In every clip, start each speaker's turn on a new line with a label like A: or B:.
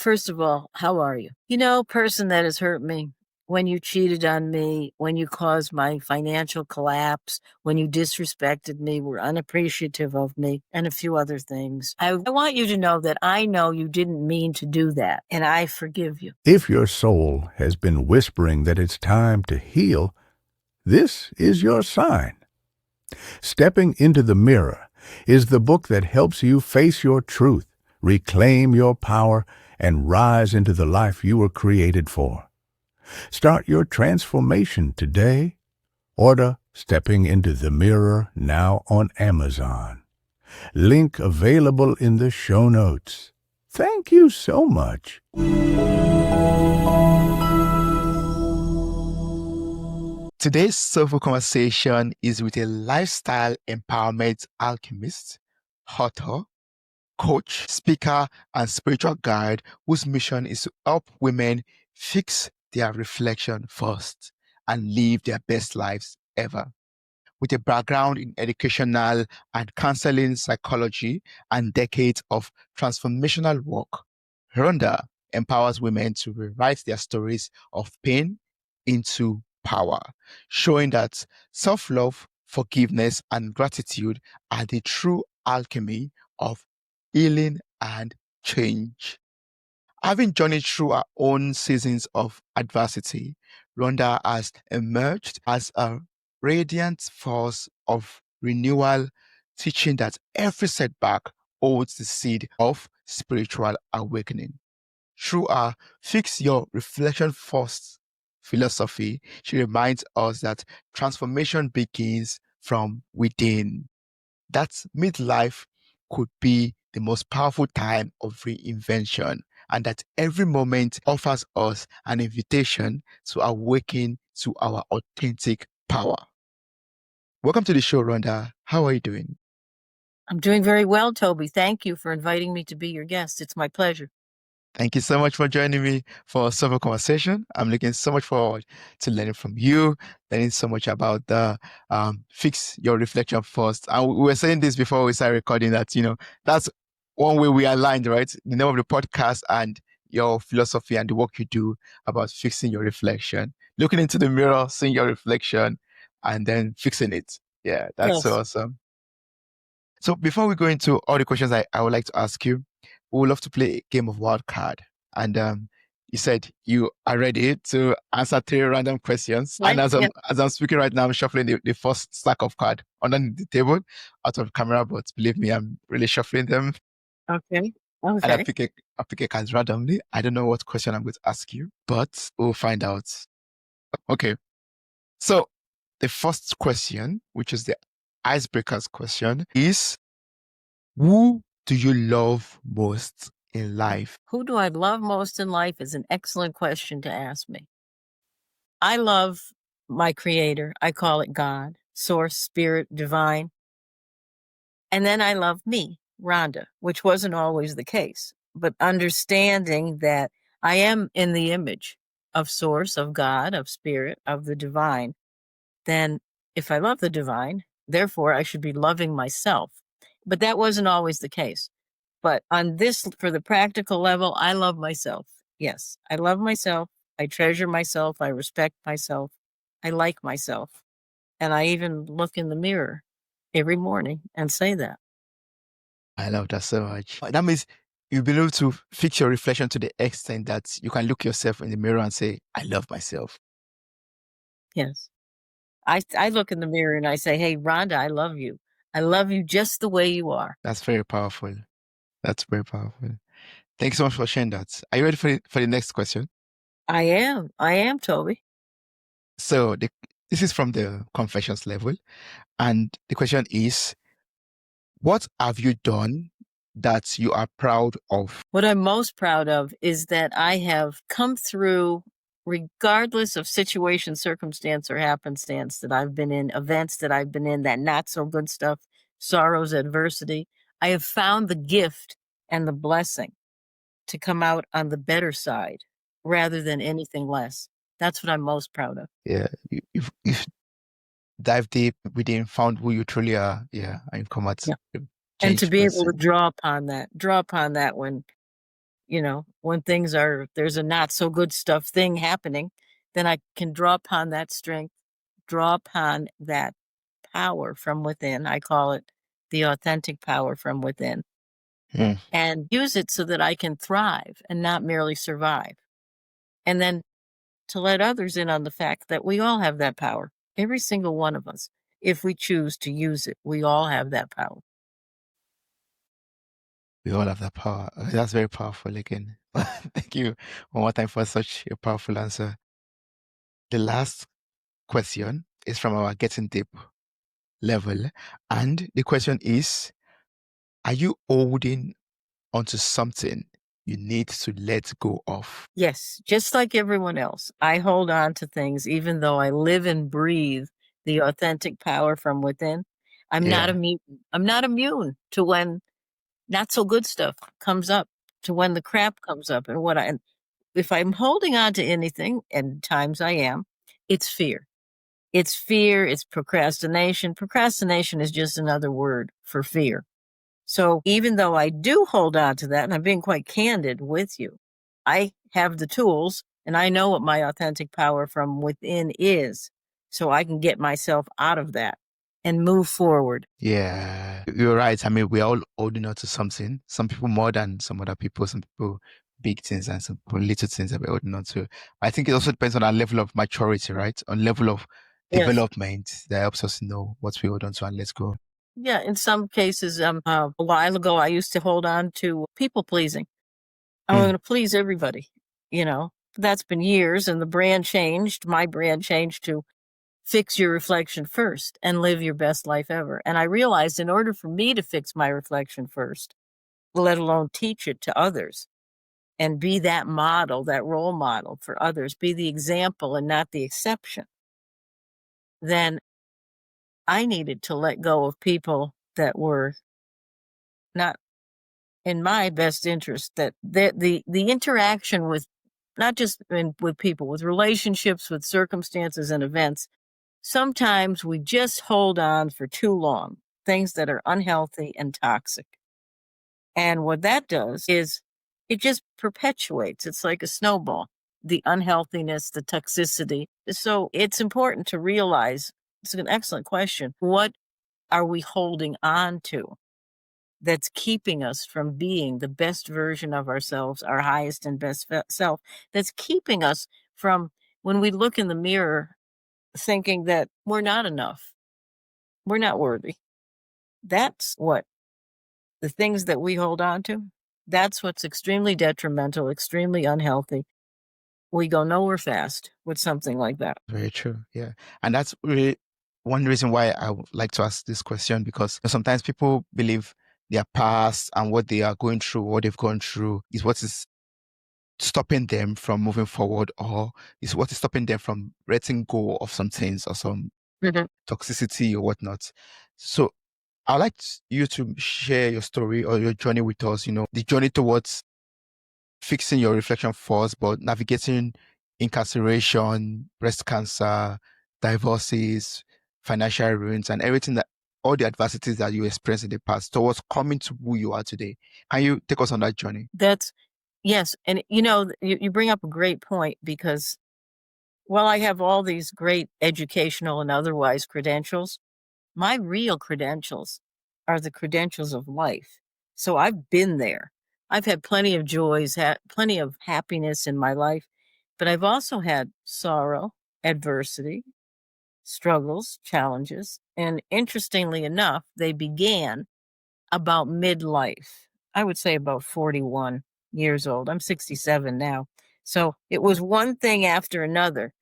A: First of all, how are you? You know, person that has hurt me, when you cheated on me, when you caused my financial collapse, when you disrespected me, were unappreciative of me, and a few other things. I want you to know that I know you didn't mean to do that, and I forgive you.
B: If your soul has been whispering that it's time to heal, this is your sign. Stepping into the Mirror is the book that helps you face your truth, reclaim your power, and rise into the life you were created for. Start your transformation today. Order Stepping into the Mirror now on Amazon. Link available in the show notes. Thank you so much.
C: Today's Soulful conversation is with a lifestyle empowerment alchemist, author, coach, speaker, and spiritual guide whose mission is to help women fix their reflection first and live their best lives ever. With a background in educational and counseling psychology and decades of transformational work, Rhonda empowers women to rewrite their stories of pain into power, showing that self-love, forgiveness, and gratitude are the true alchemy of healing and change. Having journeyed through our own seasons of adversity, Rhonda has emerged as a radiant force of renewal, teaching that every setback holds the seed of spiritual awakening. Through our Fix Your Reflection First philosophy, she reminds us that transformation begins from within. That midlife could be the most powerful time of reinvention, and that every moment offers us an invitation to awaken to our authentic power. Welcome to the show, Rhonda. How are you doing?
A: I'm doing very well, Toby. Thank you for inviting me to be your guest. It's my pleasure.
C: Thank you so much for joining me for a Soulful conversation. I'm looking so much forward to learning from you, learning so much about the Fix Your Reflection First. And we were saying this before we started recording that, that's one way we aligned, right? The name of the podcast and your philosophy and the work you do about fixing your reflection, looking into the mirror, seeing your reflection, and then fixing it. Yeah, that's so awesome. So before we go into all the questions I would like to ask you, we would love to play a game of Wildcard. And you said you are ready to answer 3 random questions.
A: Right,
C: and as I'm speaking right now, I'm shuffling the first stack of cards underneath the table out of camera, but believe me, I'm really shuffling them.
A: Okay.
C: And I pick a card randomly. I don't know what question I'm going to ask you, but we'll find out. Okay. So the first question, which is the icebreakers question, is who do you love most in life?
A: Who do I love most in life is an excellent question to ask me. I love my creator. I call it God, source, spirit, divine. And then I love me, Rhonda, which wasn't always the case. But understanding that I am in the image of source, of God, of spirit, of the divine, then if I love the divine, therefore I should be loving myself. But that wasn't always the case. But on this, for the practical level, I love myself. Yes, I love myself. I treasure myself. I respect myself. I like myself. And I even look in the mirror every morning and say that.
C: I love that so much. That means you'll be able to fix your reflection to the extent that you can look yourself in the mirror and say, I love myself.
A: Yes. I look in the mirror and I say, hey, Rhonda, I love you. I love you just the way you are.
C: That's very powerful. That's very powerful. Thank you so much for sharing that. Are you ready for the next question?
A: I am, Toby.
C: So this is from the confessions level. And the question is, what have you done that you are proud of?
A: What I'm most proud of is that I have come through, regardless of situation, circumstance, or happenstance that I've been in, events that I've been in, that not so good stuff, sorrows, adversity. I have found the gift and the blessing to come out on the better side rather than anything less. That's what I'm most proud of.
C: Yeah, you've dived deep within, found who you truly are. Yeah, and come out.
A: Yeah. And to be able to draw upon that when when there's a not so good stuff thing happening, then I can draw upon that strength, draw upon that power from within. I call it the authentic power from within, and use it so that I can thrive and not merely survive. And then to let others in on the fact that we all have that power, every single one of us. If we choose to use it, we all have that power.
C: We all have that power. That's very powerful again. Thank you one more time for such a powerful answer. The last question is from our Getting Deep level. And the question is, are you holding onto something you need to let go of?
A: Yes, just like everyone else, I hold on to things even though I live and breathe the authentic power from within. I'm not immune to when not so good stuff comes up, to when the crap comes up. And if I'm holding on to anything, and times I am, it's fear. It's fear, it's procrastination. Procrastination is just another word for fear. So even though I do hold on to that, and I'm being quite candid with you, I have the tools and I know what my authentic power from within is, so I can get myself out of that and move forward.
C: Yeah, you're right. I mean, we're all holding on to something. Some people more than some other people. Some people big things and some people little things that we're holding on to. I think it also depends on our level of maturity, right? On level of
A: Yes.
C: development that helps us know what we hold on to and let's go.
A: Yeah, in some cases, a while ago, I used to hold on to people pleasing. I'm going to please everybody, That's been years, and the brand changed. My brand changed to fix your reflection first and live your best life ever. And I realized in order for me to fix my reflection first, let alone teach it to others, and be that model, that role model for others, be the example and not the exception, then I needed to let go of people that were not in my best interest, that the interaction with not just with people, with relationships, with circumstances and events, sometimes we just hold on for too long, things that are unhealthy and toxic. And what that does is it just perpetuates. It's like a snowball, the unhealthiness, the toxicity. So it's important to realize, it's an excellent question, what are we holding on to that's keeping us from being the best version of ourselves, our highest and best self, that's keeping us from, when we look in the mirror, thinking that we're not enough, we're not worthy. That's what the things that we hold on to, that's what's extremely detrimental, extremely unhealthy. We go nowhere fast with something like that.
C: Very true. Yeah. And that's really one reason why I would like to ask this question, because sometimes people believe their past and what they are going through, what they've gone through is what is stopping them from moving forward, or is what is stopping them from letting go of some things or some toxicity or whatnot. So I'd like you to share your story or your journey with us, the journey towards fixing your reflection first, but navigating incarceration, breast cancer, divorces, financial ruins, and everything that all the adversities that you experienced in the past towards coming to who you are today. Can you take us on that journey?
A: Yes. And you bring up a great point, because while I have all these great educational and otherwise credentials, my real credentials are the credentials of life. So I've been there. I've had plenty of joys, plenty of happiness in my life, but I've also had sorrow, adversity, struggles, challenges. And interestingly enough, they began about midlife. I would say about 41 years old. I'm 67 now. So it was one thing after another.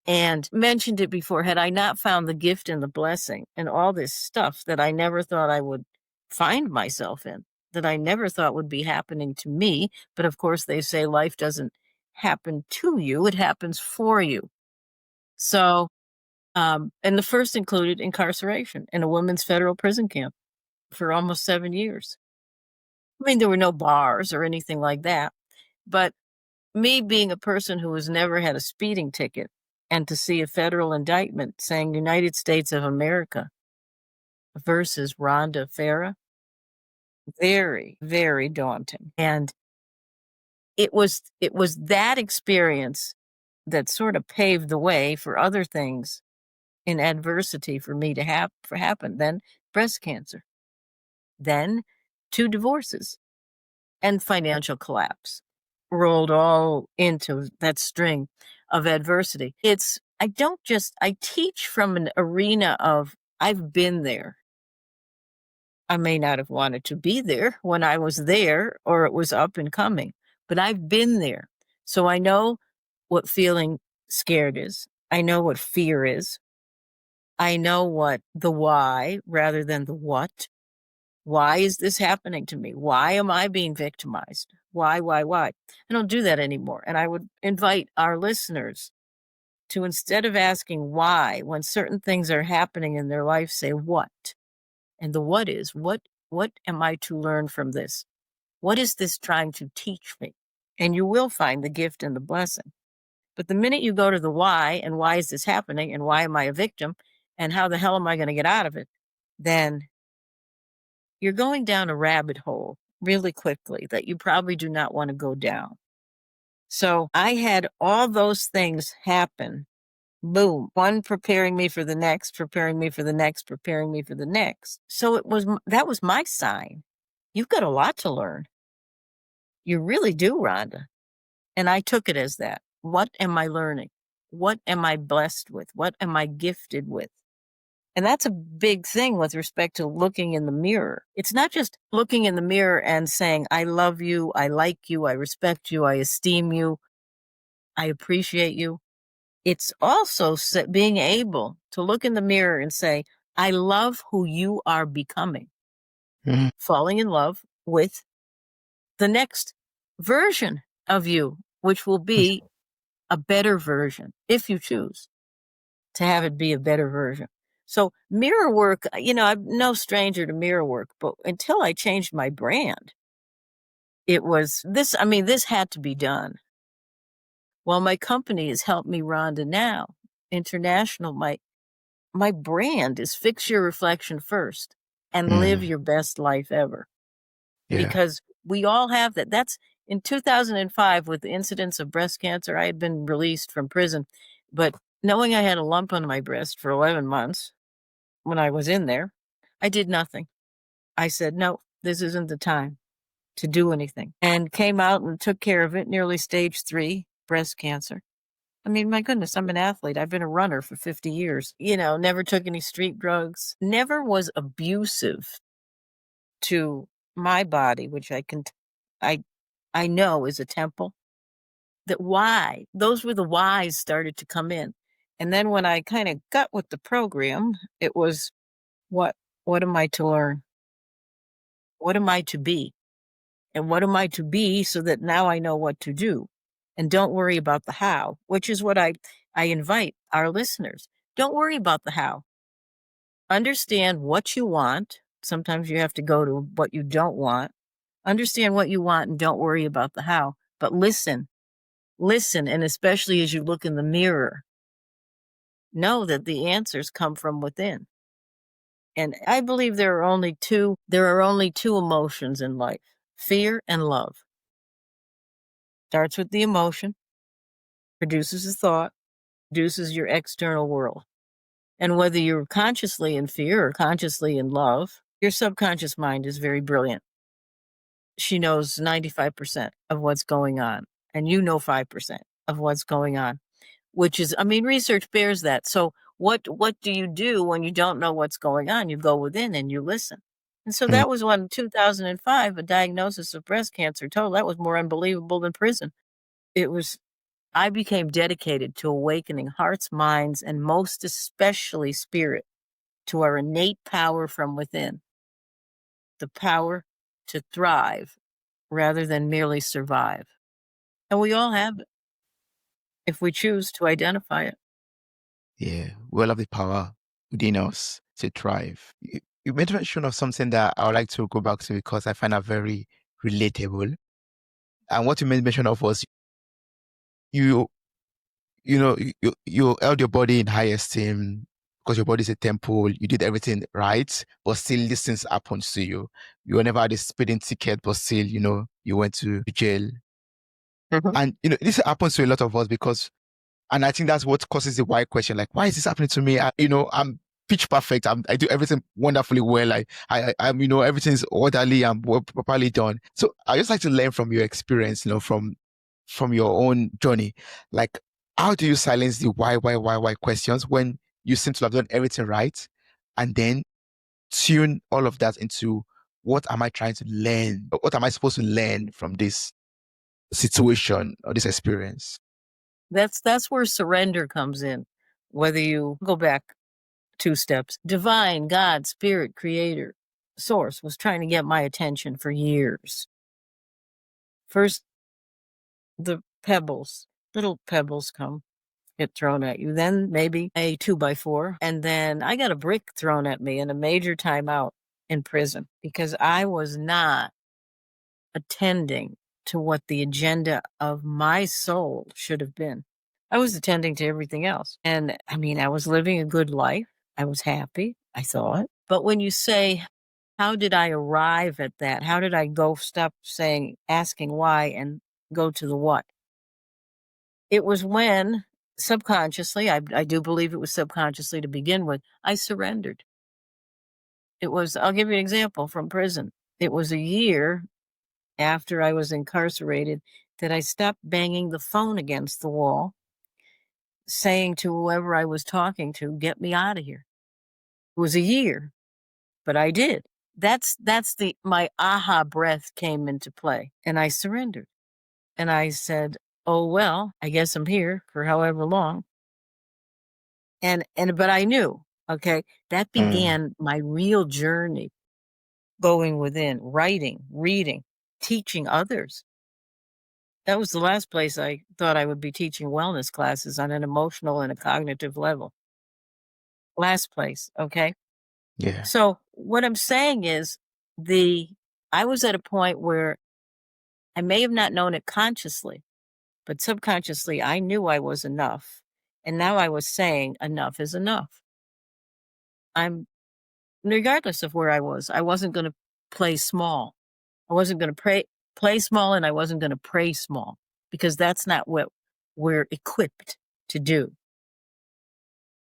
A: And mentioned it before, had I not found the gift and the blessing and all this stuff that I never thought I would find myself in, that I never thought would be happening to me. But of course, they say life doesn't happen to you, it happens for you. So, and the first included incarceration in a women's federal prison camp for almost 7 years. I mean, there were no bars or anything like that, but me being a person who has never had a speeding ticket, and to see a federal indictment saying United States of America versus Rhonda Farrah, very, very daunting. And it was that experience that sort of paved the way for other things in adversity for me to happen. Then breast cancer, then 2 divorces, and financial collapse rolled all into that string of adversity. I teach from an arena of I've been there. I may not have wanted to be there when I was there or it was up and coming, but I've been there. So I know what feeling scared is. I know what fear is. I know what the why rather than the what. Why is this happening to me? Why am I being victimized? Why? I don't do that anymore. And I would invite our listeners to, instead of asking why, when certain things are happening in their life, say what. And the what is, what am I to learn from this? What is this trying to teach me? And you will find the gift and the blessing. But the minute you go to the why, and why is this happening, and why am I a victim, and how the hell am I going to get out of it, then you're going down a rabbit hole really quickly that you probably do not want to go down. So I had all those things happen. Boom. One preparing me for the next, preparing me for the next, preparing me for the next. So that was my sign. You've got a lot to learn. You really do, Rhonda. And I took it as that. What am I learning? What am I blessed with? What am I gifted with? And that's a big thing with respect to looking in the mirror. It's not just looking in the mirror and saying, I love you, I like you, I respect you, I esteem you, I appreciate you. It's also being able to look in the mirror and say, I love who you are becoming.
C: Mhm.
A: Falling in love with the next version of you, which will be a better version, if you choose to have it be a better version. So mirror work, I'm no stranger to mirror work, but until I changed my brand, it was this had to be done. Well, my company has helped me, Rhonda, now, international. My brand is fix your reflection first and live your best life ever.
C: Yeah.
A: Because we all have that. That's in 2005 with the incidence of breast cancer. I had been released from prison, but knowing I had a lump on my breast for 11 months when I was in there, I did nothing. I said, no, this isn't the time to do anything, and came out and took care of it, nearly stage 3 breast cancer. I mean, my goodness, I'm an athlete. I've been a runner for 50 years, never took any street drugs, never was abusive to my body, which I know is a temple. That why, those were the whys started to come in. And then when I kind of got with the program, it was what am I to learn? What am I to be? And what am I to be so that now I know what to do? And don't worry about the how, which is what I invite our listeners. Don't worry about the how. Understand what you want. Sometimes you have to go to what you don't want. Understand what you want and don't worry about the how. But listen, and especially as you look in the mirror, know that the answers come from within. And I believe there are only two emotions in life, fear and love. Starts with the emotion, produces a thought, produces your external world. And whether you're consciously in fear or consciously in love, your subconscious mind is very brilliant. She knows 95% of what's going on, and you know 5% of what's going on, which is, research bears that. So what do you do when you don't know what's going on? You go within and you listen. And so that was when 2005, a diagnosis of breast cancer told. That was more unbelievable than prison. I became dedicated to awakening hearts, minds, and most especially spirit to our innate power from within. The power to thrive rather than merely survive. And we all have it if we choose to identify it.
C: Yeah, we all have the power within us to thrive. You made mention of something that I would like to go back to because I find that very relatable. And what you made mention of was you held your body in high esteem because your body is a temple. You did everything right, but still these things happened to you. You never had a speeding ticket, but still, you went to jail. And this happens to a lot of us because, and I think that's what causes the why question. Like, why is this happening to me? I'm pitch perfect. I do everything wonderfully well. I'm, everything's orderly and properly done. So I just like to learn from your experience, from your own journey. Like, how do you silence the why questions when you seem to have done everything right, and then tune all of that into what am I trying to learn? What am I supposed to learn from this situation or this experience?
A: That's where surrender comes in. Whether you go back 2 steps, divine, God, spirit, creator, source was trying to get my attention for years. First, the little pebbles get thrown at you. Then maybe a 2x4. And then I got a brick thrown at me in a major timeout in prison because I was not attending to what the agenda of my soul should have been. I was attending to everything else. And I mean, I was living a good life. I was happy, I thought. But when you say, how did I arrive at that? How did I stop asking why and go to the what? It was when subconsciously, I do believe it was subconsciously to begin with, I surrendered. I'll give you an example from prison. It was a year after I was incarcerated that I stopped banging the phone against the wall, saying to whoever I was talking to, get me out of here. It was a year, but I did. That's my aha breath came into play, and I surrendered. And I said, oh, well, I guess I'm here for however long. But I knew, okay, that began my real journey, going within, writing, reading, teaching others. That was the last place I thought I would be teaching wellness classes on an emotional and a cognitive level. Last place, okay?
C: Yeah.
A: So what I'm saying is I was at a point where I may have not known it consciously, but subconsciously I knew I was enough. And now I was saying enough is enough. Regardless of where I wasn't going to play small. I wasn't going to play small, and I wasn't going to pray small, because that's not what we're equipped to do.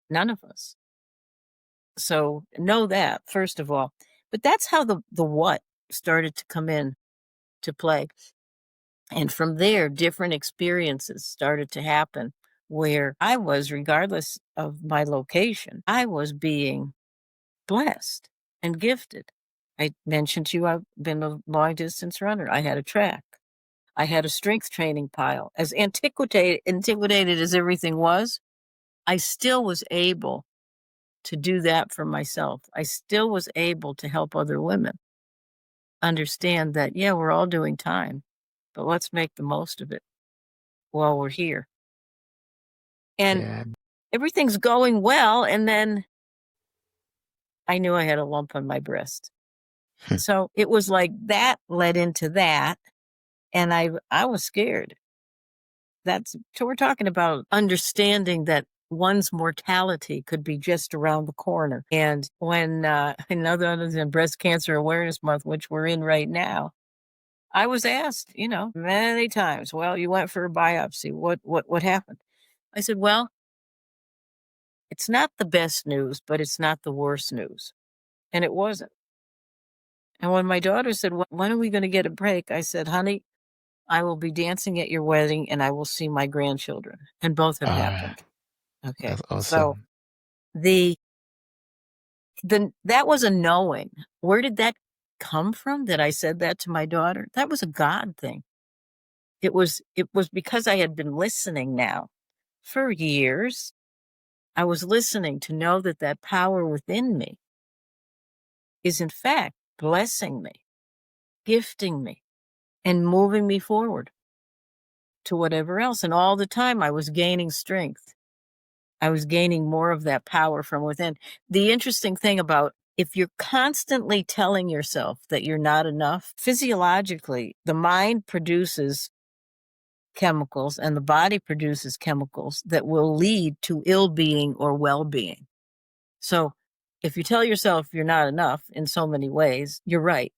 A: None of us. So know that, first of all. But that's how the what started to come in to play. And from there, different experiences started to happen where I was, regardless of my location, I was being blessed and gifted. I mentioned to you, I've been a long distance runner. I had a track. I had a strength training pile. As antiquated as everything was, I still was able to do that for myself. I still was able to help other women understand that, yeah, we're all doing time, but let's make the most of it while we're here. And everything's going well. And then I knew I had a lump on my breast. So it was like that led into that. And I was scared. So we're talking about understanding that one's mortality could be just around the corner. And when, other than Breast Cancer Awareness Month, which we're in right now, I was asked, many times, well, you went for a biopsy. What happened? I said, well, it's not the best news, but it's not the worst news. And it wasn't. And when my daughter said, when are we going to get a break? I said, honey, I will be dancing at your wedding and I will see my grandchildren. And both have happened. Okay.
C: That's awesome.
A: So that was a knowing. Where did that come from that I said that to my daughter? That was a God thing. It was because I had been listening now for years. I was listening to know that power within me is in fact blessing me, gifting me, and moving me forward to whatever else. And all the time I was gaining strength. I was gaining more of that power from within. The interesting thing about, if you're constantly telling yourself that you're not enough, physiologically, the mind produces chemicals and the body produces chemicals that will lead to ill-being or well-being. So if you tell yourself you're not enough in so many ways, you're right.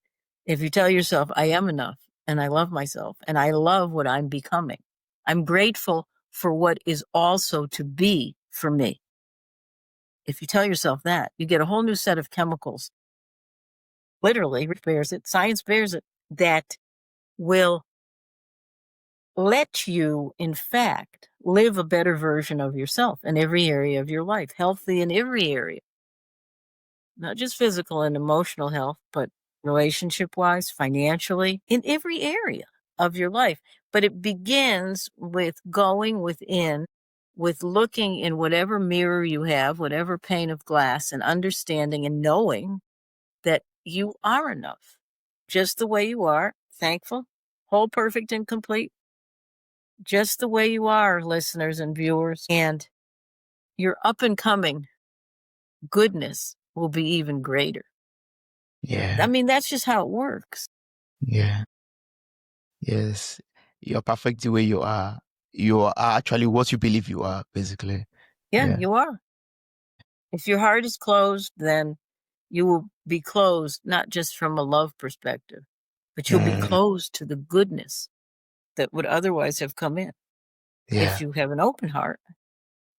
A: If you tell yourself I am enough, and I love myself, and I love what I'm becoming. I'm grateful for what is also to be for me. If you tell yourself that, you get a whole new set of chemicals. Literally, bears it, science bears it, that will let you, in fact, live a better version of yourself in every area of your life, healthy in every area, not just physical and emotional health, but relationship-wise, financially, in every area of your life. But it begins with going within, with looking in whatever mirror you have, whatever pane of glass, and understanding and knowing that you are enough, just the way you are, thankful, whole, perfect, and complete, just the way you are, listeners and viewers, and your up and coming goodness will be even greater.
C: Yeah.
A: I mean, that's just how it works.
C: Yeah. Yes. You're perfect the way you are. You are actually what you believe you are, basically.
A: Yeah, you are. If your heart is closed, then you will be closed, not just from a love perspective, but you'll be closed to the goodness that would otherwise have come in.
C: Yeah.
A: If you have an open heart,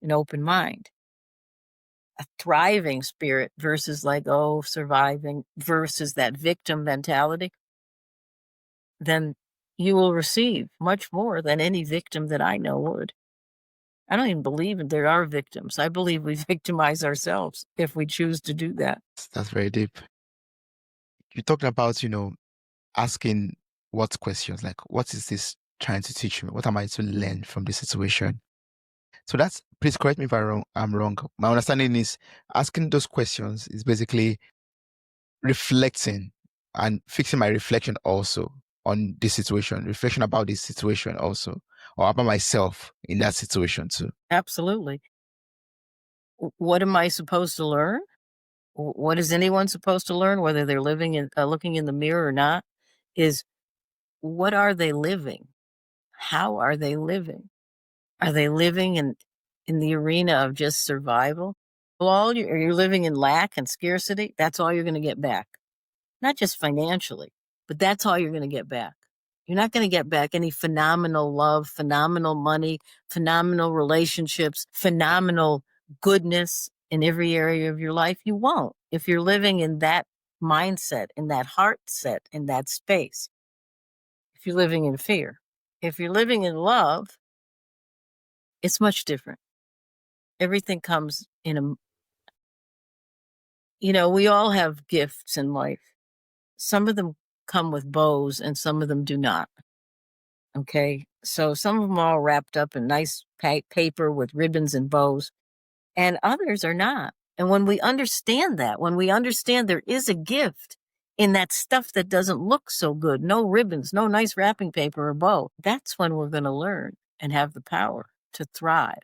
A: an open mind, a thriving spirit versus like, oh, surviving versus that victim mentality, then you will receive much more than any victim that I know would. I don't even believe there are victims. I believe we victimize ourselves if we choose to do that.
C: That's very deep. You talked about, asking what questions, like, what is this trying to teach me? What am I to learn from this situation? So that's, please correct me if I'm wrong. My understanding is asking those questions is basically reflecting and fixing my reflection also on this situation, reflection about this situation also, or about myself in that situation too.
A: Absolutely. What am I supposed to learn? What is anyone supposed to learn, whether they're living in, looking in the mirror or not, is what are they living? How are they living? Are they living in the arena of just survival? Well, you're living in lack and scarcity. That's all you're going to get back. Not just financially, but that's all you're going to get back. You're not going to get back any phenomenal love, phenomenal money, phenomenal relationships, phenomenal goodness in every area of your life. You won't if you're living in that mindset, in that heart set, in that space. If you're living in fear, if you're living in love, it's much different. Everything comes in we all have gifts in life. Some of them come with bows and some of them do not. Okay. So some of them are all wrapped up in nice paper with ribbons and bows, and others are not. And when we understand that, when we understand there is a gift in that stuff that doesn't look so good, no ribbons, no nice wrapping paper or bow, that's when we're going to learn and have the power to thrive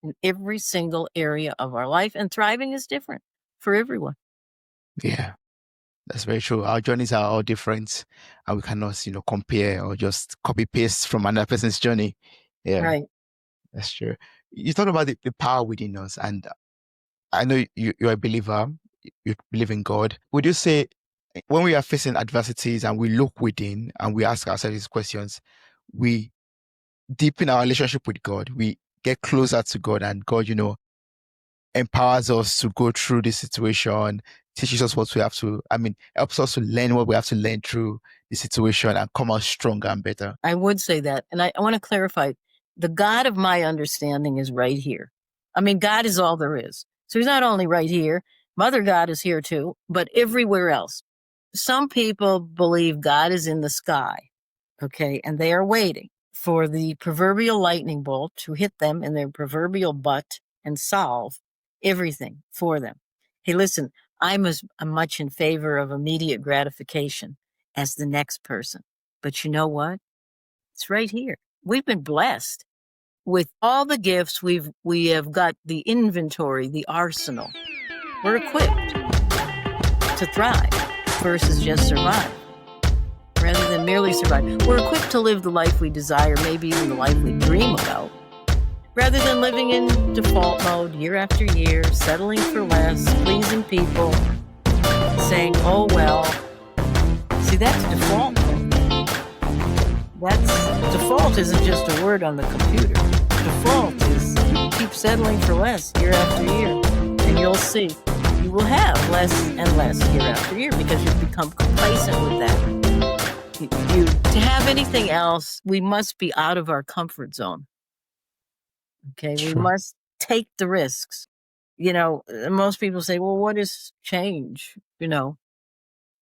A: in every single area of our life. And thriving is different for everyone.
C: Yeah, that's very true. Our journeys are all different and we cannot, compare or just copy paste from another person's journey. Yeah,
A: right.
C: That's true. You talked about the power within us, and I know you're a believer, you believe in God. Would you say when we are facing adversities and we look within and we ask ourselves these questions, we deepen our relationship with God, we get closer to God, and God, empowers us to go through this situation, teaches us what we have to, helps us to learn what we have to learn through the situation and come out stronger and better.
A: I would say that. And I want to clarify, the God of my understanding is right here. God is all there is. So he's not only right here, Mother God is here too, but everywhere else. Some people believe God is in the sky, okay, and they are waiting for the proverbial lightning bolt to hit them in their proverbial butt and solve everything for them. Hey, listen, I'm as much in favor of immediate gratification as the next person. But you know what? It's right here. We've been blessed with all the gifts. We have got the inventory, the arsenal. We're equipped to thrive versus just survive. Rather than merely survive, we're equipped to live the life we desire, maybe even the life we dream about, rather than living in default mode year after year, settling for less, pleasing people, saying, oh, well. See, that's default mode. That's default isn't just a word on the computer. Default is you keep settling for less year after year, and you'll see you will have less and less year after year because you've become complacent with that. To have anything else, we must be out of our comfort zone. Okay, we must take the risks. Most people say, well, what is change? You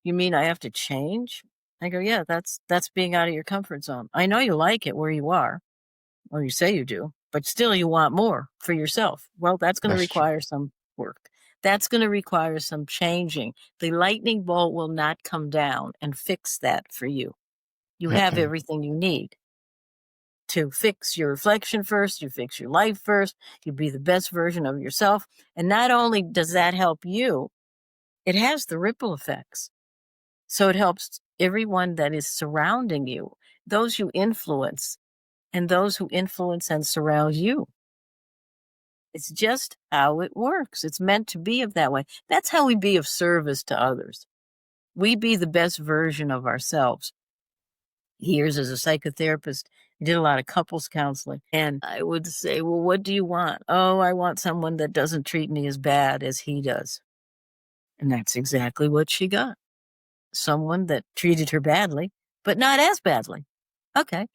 A: mean I have to change? I go, yeah, that's being out of your comfort zone. I know you like it where you are, or you say you do, but still you want more for yourself. Well, that's going to require some work. That's going to require some changing. The lightning bolt will not come down and fix that for you. You have everything you need to fix your reflection first, you fix your life first, you be the best version of yourself. And not only does that help you, it has the ripple effects. So it helps everyone that is surrounding you, those you influence, and those who influence and surround you. It's just how it works. It's meant to be of that way. That's how we be of service to others. We be the best version of ourselves. Years as a psychotherapist, I did a lot of couples counseling, and I would say, well, what do you want? Oh, I want someone that doesn't treat me as bad as he does. And that's exactly what she got. Someone that treated her badly, but not as badly. Okay.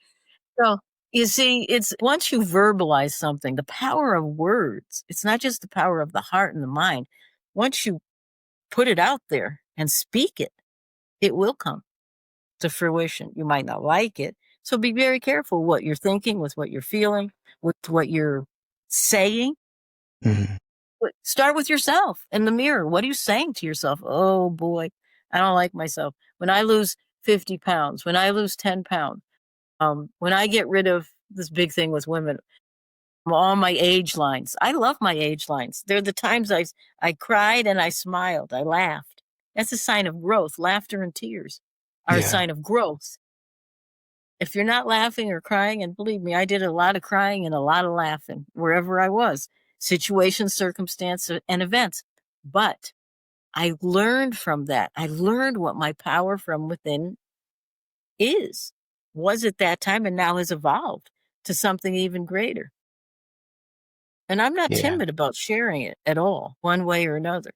A: So you see, it's once you verbalize something, the power of words, it's not just the power of the heart and the mind. Once you put it out there and speak it, it will come to fruition. You might not like it. So be very careful what you're thinking, with what you're feeling, with what you're saying.
C: Mm-hmm.
A: Start with yourself in the mirror. What are you saying to yourself? Oh boy, I don't like myself. When I lose 50 pounds, when I lose 10 pounds, when I get rid of this big thing with women, all my age lines. I love my age lines. They're the times I cried and I smiled. I laughed. That's a sign of growth. Laughter and tears are a sign of growth. If you're not laughing or crying, and believe me, I did a lot of crying and a lot of laughing wherever I was, situations, circumstances, and events. But I learned from that. I learned what my power from within was at that time, and now has evolved to something even greater. And I'm not timid about sharing it at all, one way or another.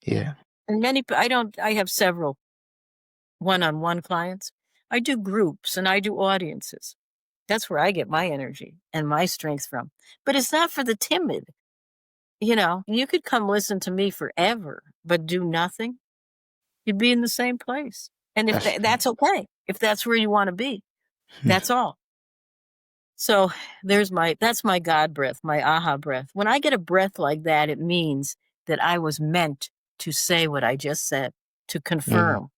C: Yeah.
A: And I have several one-on-one clients. I do groups and I do audiences. That's where I get my energy and my strength from. But it's not for the timid. You could come listen to me forever, but do nothing. You'd be in the same place. And if that's okay, if that's where you want to be, that's all. So that's my God breath, my aha breath. When I get a breath like that, it means that I was meant to say what I just said, to confirm.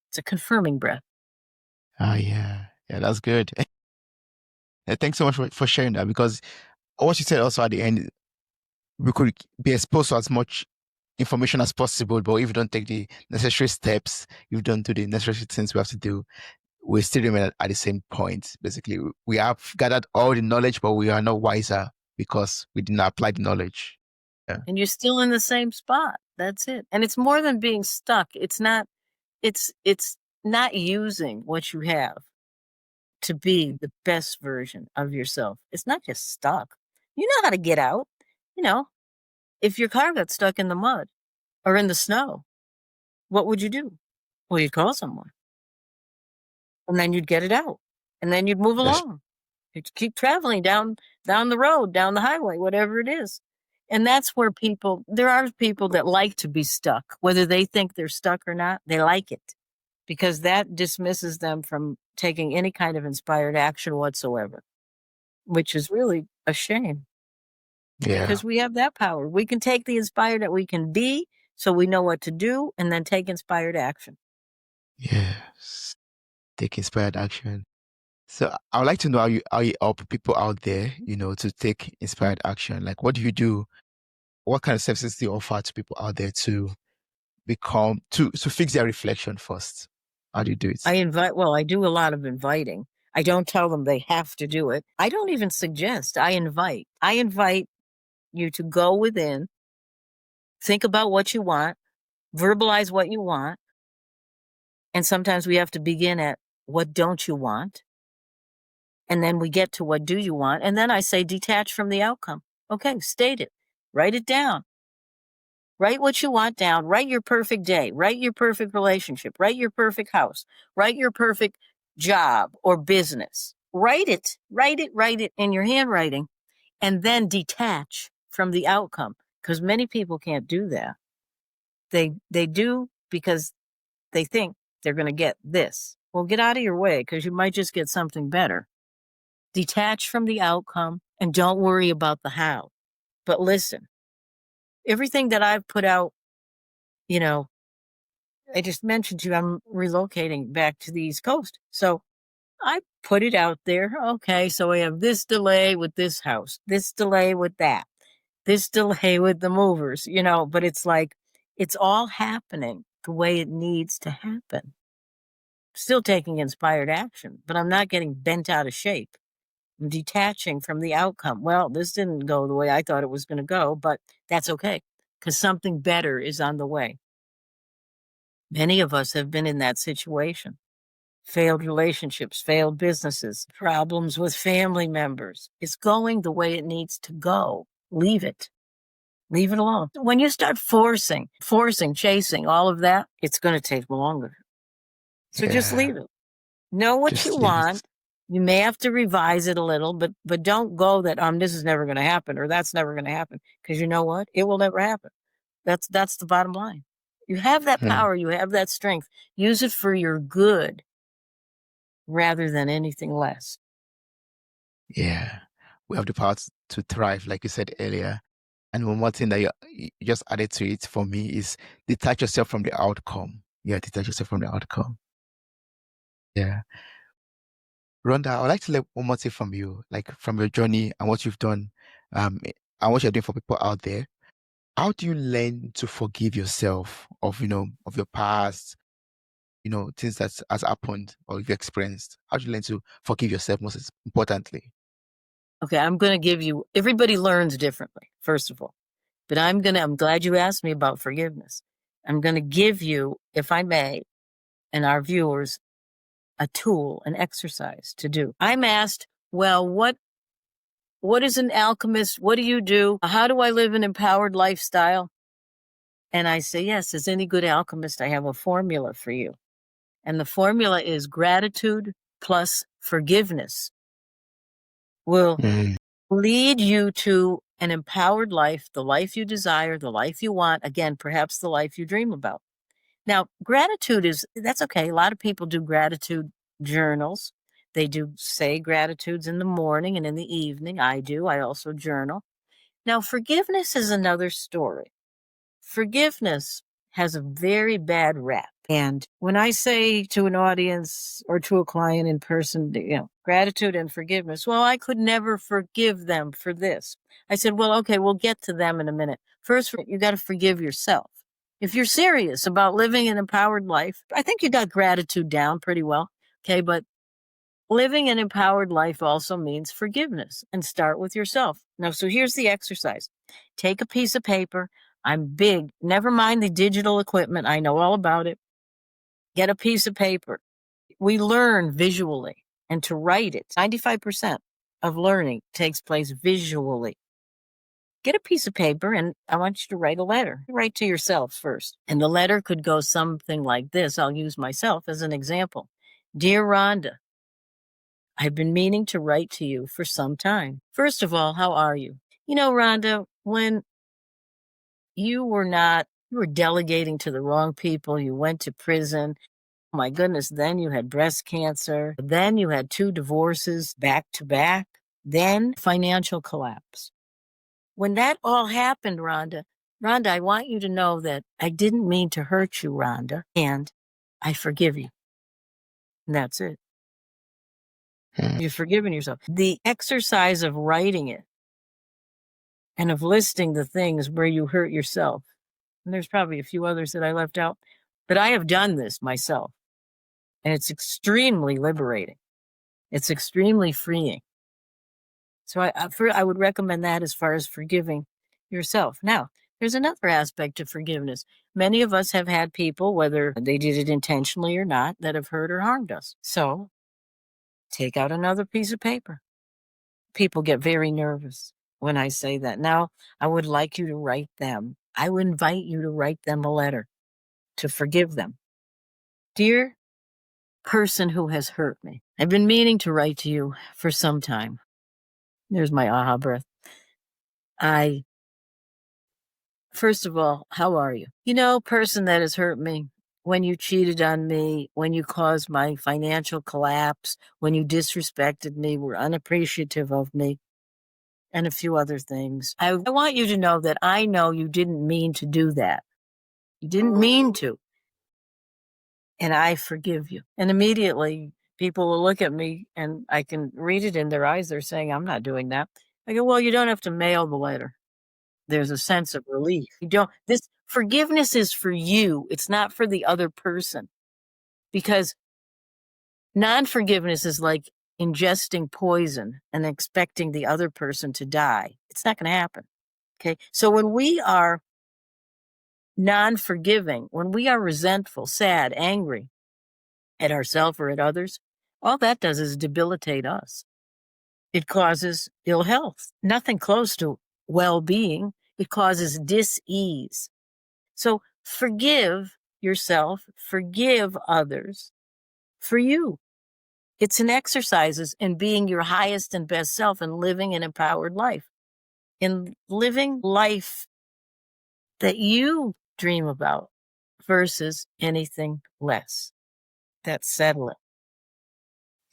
A: It's a confirming breath.
C: Oh, yeah. Yeah, that's good. Thanks so much for sharing that, because what you said also at the end, we could be exposed to as much information as possible, but if you don't take the necessary steps, you don't do the necessary things we have to do, we still remain at the same point. Basically, we have gathered all the knowledge, but we are not wiser because we did not apply the knowledge. Yeah.
A: And you're still in the same spot. That's it. And it's more than being stuck. It's not using what you have to be the best version of yourself. It's not just stuck. You know how to get out. If your car got stuck in the mud or in the snow, what would you do? Well, you'd call someone. And then you'd get it out. And then you'd move along. You'd keep traveling down the road, down the highway, whatever it is. And that's where there are people that like to be stuck. Whether they think they're stuck or not, they like it. Because that dismisses them from taking any kind of inspired action whatsoever. Which is really a shame.
C: Yeah.
A: Because we have that power. We can take the inspired that we can be, so we know what to do, and then take inspired action.
C: Yes. Take inspired action. So I would like to know how you help people out there, to take inspired action. Like, what do you do? What kind of services do you offer to people out there to fix their reflection first? How do you do it?
A: I do a lot of inviting. I don't tell them they have to do it. I don't even suggest. I invite. I invite you to go within, think about what you want, verbalize what you want. And sometimes we have to begin at what don't you want? And then we get to what do you want? And then I say detach from the outcome. Okay, state it. Write it down. Write what you want down. Write your perfect day. Write your perfect relationship. Write your perfect house. Write your perfect job or business. Write it in your handwriting, and then detach from the outcome, because many people can't do that. They do because they think they're going to get this. Well, get out of your way, because you might just get something better. Detach from the outcome and don't worry about the how. But listen, everything that I've put out, I just mentioned to you, I'm relocating back to the East Coast. So I put it out there. Okay, so we have this delay with this house, this delay with that, this delay with the movers, but it's like, it's all happening the way it needs to happen. Still taking inspired action, but I'm not getting bent out of shape. I'm detaching from the outcome. Well, this didn't go the way I thought it was going to go, but that's okay, because something better is on the way. Many of us have been in that situation. Failed relationships, failed businesses, problems with family members. It's going the way it needs to go. Leave it. Leave it alone. When you start forcing, chasing, all of that, it's going to take longer. So just leave it. Know what you want. You may have to revise it a little, but don't go that this is never going to happen or that's never going to happen, because you know what? It will never happen. That's the bottom line. You have that power. You have that strength. Use it for your good rather than anything less.
C: Yeah, we have the power to thrive, like you said earlier. And one more thing that you just added to it for me is detach yourself from the outcome. Yeah, detach yourself from the outcome. Yeah. Rhonda, I'd like to learn one more thing from you, like from your journey and what you've done, and what you're doing for people out there. How do you learn to forgive yourself of your past, things that has happened or you've experienced? How do you learn to forgive yourself most importantly?
A: Okay, I'm going to give you, everybody learns differently, first of all. But I'm glad you asked me about forgiveness. I'm going to give you, if I may, and our viewers, a tool, an exercise to do. I'm asked, well, what is an alchemist? What do you do? How do I live an empowered lifestyle? And I say, yes, as any good alchemist, I have a formula for you. And the formula is gratitude plus forgiveness will lead you to an empowered life, the life you desire, the life you want, again, perhaps the life you dream about. Now, gratitude that's okay. A lot of people do gratitude journals. They do say gratitudes in the morning and in the evening. I do. I also journal. Now, forgiveness is another story. Forgiveness has a very bad rap. And when I say to an audience or to a client in person, gratitude and forgiveness, well, I could never forgive them for this. I said, well, okay, we'll get to them in a minute. First, you got to forgive yourself. If you're serious about living an empowered life, I think you got gratitude down pretty well. Okay, but living an empowered life also means forgiveness, and start with yourself. Now, so here's the exercise. Take a piece of paper. I'm big. Never mind the digital equipment. I know all about it. Get a piece of paper. We learn visually, and to write it, 95% of learning takes place visually. Get a piece of paper, and I want you to write a letter. Write to yourself first. And the letter could go something like this. I'll use myself as an example. Dear Rhonda, I've been meaning to write to you for some time. First of all, how are you? Rhonda, when you were delegating to the wrong people, you went to prison. Oh my goodness, then you had breast cancer. Then you had 2 divorces back to back. Then financial collapse. When that all happened, Rhonda, I want you to know that I didn't mean to hurt you, Rhonda, and I forgive you. And that's it. You've forgiven yourself. The exercise of writing it and of listing the things where you hurt yourself, and there's probably a few others that I left out, but I have done this myself, and it's extremely liberating. It's extremely freeing. So I would recommend that as far as forgiving yourself. Now, There's another aspect to forgiveness. Many of us have had people, whether they did it intentionally or not, that have hurt or harmed us. So take out another piece of paper. People get very nervous when I say that. Now, I would like you to write them. I would invite you to write them a letter to forgive them. Dear person who has hurt me, I've been meaning to write to you for some time. There's my aha breath. First of all, how are you? Person that has hurt me, when you cheated on me, when you caused my financial collapse, when you disrespected me, were unappreciative of me, and a few other things. I want you to know that I know you didn't mean to do that. You didn't mean to. And I forgive you. And immediately people will look at me and I can read it in their eyes. They're saying, I'm not doing that. I go, well, you don't have to mail the letter. There's a sense of relief. This forgiveness is for you. It's not for the other person, because non-forgiveness is like ingesting poison and expecting the other person to die. It's not going to happen. Okay. So when we are non-forgiving, when we are resentful, sad, angry at ourselves or at others, all that does is debilitate us. It causes ill health, nothing close to well-being. It causes dis-ease. So forgive yourself, forgive others for you. It's an exercise in being your highest and best self and living an empowered life. In living life that you dream about versus anything less. That's settling.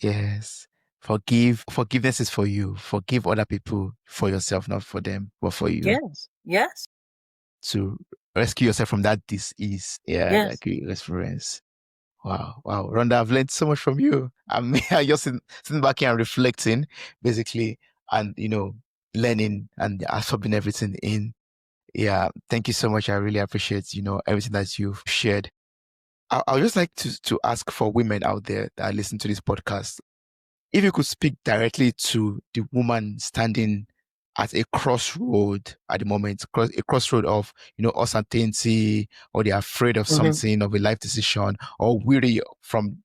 C: Yes. Forgiveness is for you. Forgive other people for yourself, not for them, but for you.
A: Yes.
C: To rescue yourself from that disease. Yeah,
A: Yes.
C: that great reference. Wow. Rhonda, I've learned so much from you. I'm just sitting back here and reflecting, basically, and, learning and absorbing everything in. Yeah, thank you so much. I really appreciate, everything that you've shared. I would just like to ask for women out there that listen to this podcast, if you could speak directly to the woman standing at a crossroad at the moment, a crossroad of, uncertainty, or they're afraid of something, of a life decision, or weary from,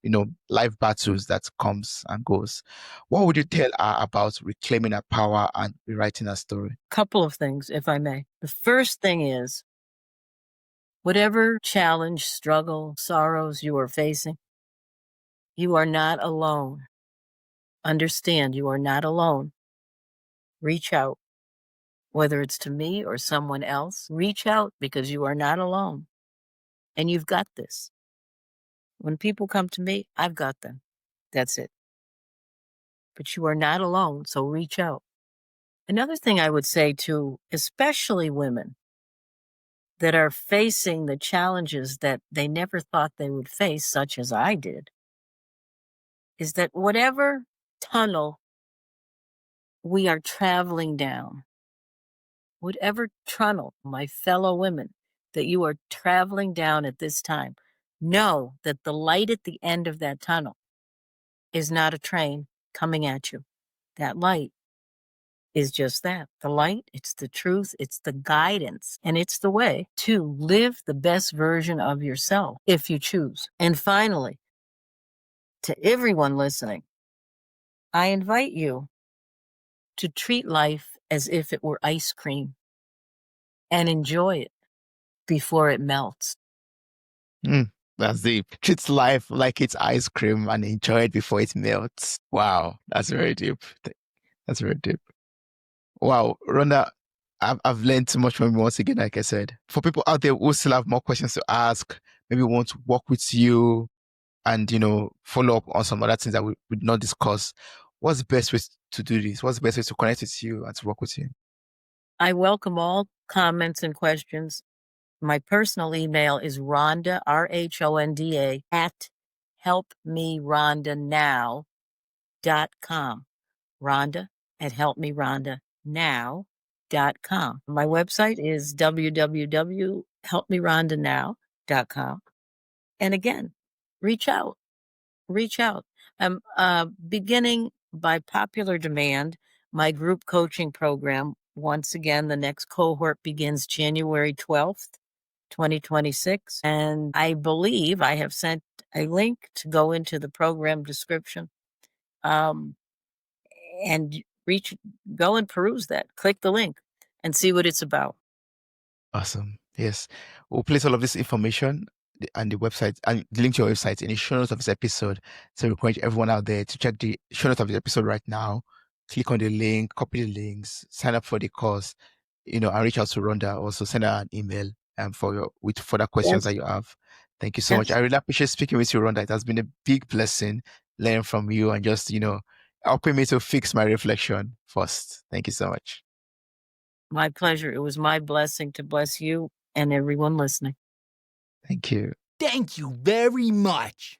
C: life battles that comes and goes, what would you tell her about reclaiming her power and rewriting her story?
A: Couple of things, if I may. The first thing is, whatever challenge, struggle, sorrows you are facing, you are not alone. Understand, you are not alone. Reach out. Whether it's to me or someone else, reach out, because you are not alone. And you've got this. When people come to me, I've got them. That's it. But you are not alone, so reach out. Another thing I would say to especially women that are facing the challenges that they never thought they would face, such as I did, is that whatever tunnel we are traveling down, whatever tunnel, my fellow women, that you are traveling down at this time, know that the light at the end of that tunnel is not a train coming at you. That light is just that. The light, it's the truth, it's the guidance, and it's the way to live the best version of yourself if you choose. And finally, to everyone listening, I invite you to treat life as if it were ice cream and enjoy it before it melts.
C: That's deep. Treat life like it's ice cream and enjoy it before it melts. Wow, that's very deep. That's very deep. Wow, Rhonda, I've learned so much from you once again, like I said. For people out there who still have more questions to ask, maybe want to work with you and, follow up on some other things that we would not discuss, what's the best way to do this? What's the best way to connect with you and to work with you?
A: I welcome all comments and questions. My personal email is Rhonda, RHONDA, at helpmerhondanow.com. Rhonda at helpmerhondanow.com. My website is www.helpmerhondanow.com. And again, reach out. I'm beginning by popular demand my group coaching program Once again, the next cohort begins January 12th, 2026. And I believe I have sent a link to go into the program description. And go and peruse that. Click the link and see what it's about.
C: Awesome. Yes. We'll place all of this information and the website and the link to your website in the show notes of this episode. So we encourage everyone out there to check the show notes of the episode right now. Click on the link, copy the links, sign up for the course, and reach out to Rhonda. Also send her an email with further questions that you have. Thank you so much. I really appreciate speaking with you, Rhonda. It has been a big blessing learning from you and just, helping me to fix my reflection first. Thank you so much.
A: My pleasure. It was my blessing to bless you and everyone listening.
C: Thank you.
D: Thank you very much.